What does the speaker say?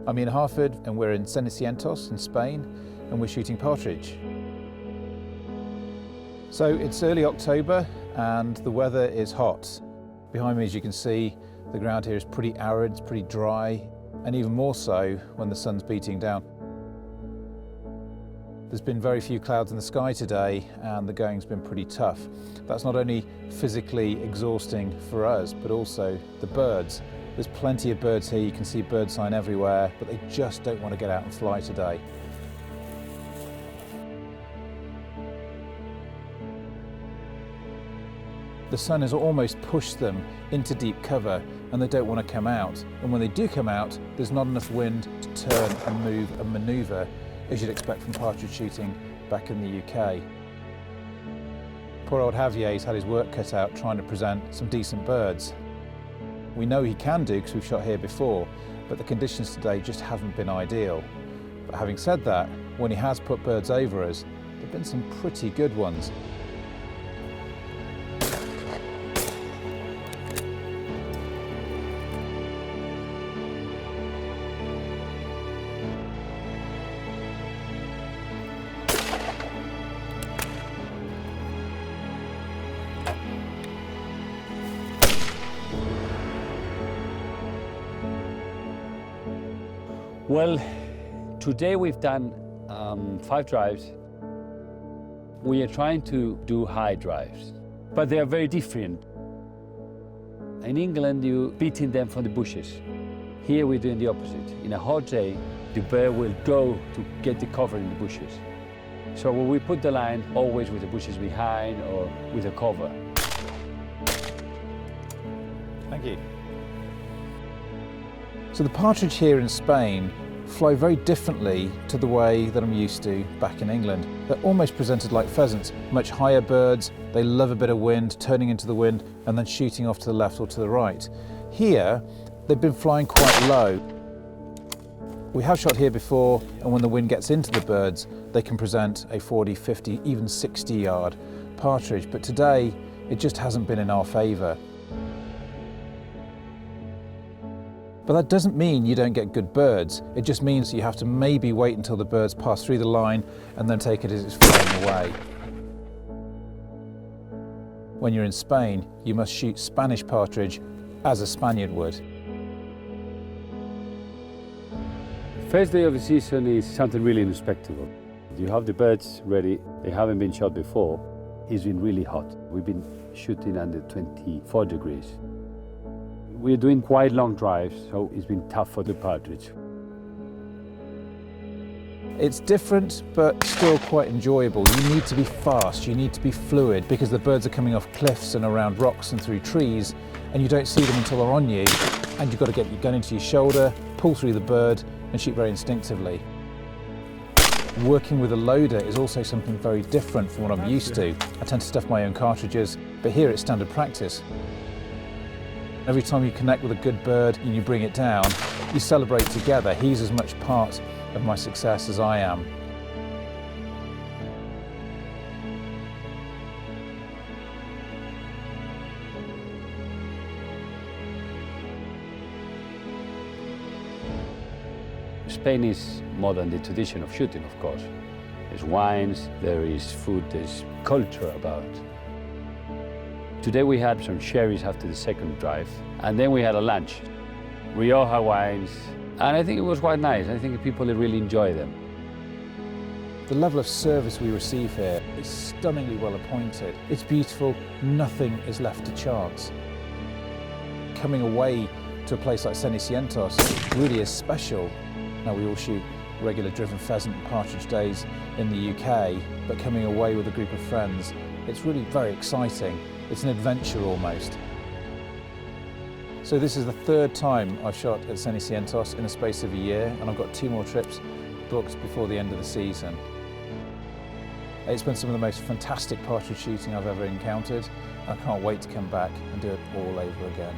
I'm Ian Harford and we're in Cenicientos in Spain and we're shooting partridge. So it's early October and the weather is hot. Behind me, as you can see, the ground here is pretty arid, it's pretty dry, and even more so when the sun's beating down. There's been very few clouds in the sky today and the going's been pretty tough. That's not only physically exhausting for us, but also the birds. There's plenty of birds here, you can see bird sign everywhere, but they just don't want to get out and fly today. The sun has almost pushed them into deep cover and they don't want to come out. And when they do come out, there's not enough wind to turn and move and manoeuvre as you'd expect from partridge shooting back in the UK. Poor old Javier's had his work cut out trying to present some decent birds. We know he can do because we've shot here before, but the conditions today just haven't been ideal. But having said that, when he has put birds over us, there have been some pretty good ones. Well, today we've done 5 drives. We are trying to do high drives, but they are very different. In England, you're beating them from the bushes. Here we're doing the opposite. In a hot day, the bird will go to get the cover in the bushes. So when we put the line, always with the bushes behind or with a cover. Thank you. So the partridge here in Spain fly very differently to the way that I'm used to back in England. They're almost presented like pheasants, much higher birds. They love a bit of wind, turning into the wind and then shooting off to the left or to the right. Here, they've been flying quite low. We have shot here before, and when the wind gets into the birds, they can present a 40, 50, even 60 yard partridge. But today, it just hasn't been in our favour. But that doesn't mean you don't get good birds. It just means you have to maybe wait until the birds pass through the line and then take it as it's flying away. When you're in Spain, you must shoot Spanish partridge as a Spaniard would. First day of the season is something really unexpected. You have the birds ready, they haven't been shot before. It's been really hot. We've been shooting under 24 degrees. We're doing quite long drives, so it's been tough for the partridge. It's different, but still quite enjoyable. You need to be fast, you need to be fluid, because the birds are coming off cliffs and around rocks and through trees, and you don't see them until they're on you, and you've got to get your gun into your shoulder, pull through the bird, and shoot very instinctively. Working with a loader is also something very different from what I'm used to. I tend to stuff my own cartridges, but here it's standard practice. Every time you connect with a good bird and you bring it down, you celebrate together. He's as much part of my success as I am. Spain is more than the tradition of shooting, of course. There's wines, there is food, there's culture about. Today we had some sherries after the second drive, and then we had a lunch. Rioja wines, and I think it was quite nice. I think people really enjoy them. The level of service we receive here is stunningly well appointed. It's beautiful, nothing is left to chance. Coming away to a place like Cenicientos really is special. Now we all shoot regular driven pheasant and partridge days in the UK, but coming away with a group of friends, it's really very exciting. It's an adventure almost. So this is the 3rd time I've shot at Cenicientos in the space of a year, and I've got 2 more trips booked before the end of the season. It's been some of the most fantastic partridge shooting I've ever encountered. I can't wait to come back and do it all over again.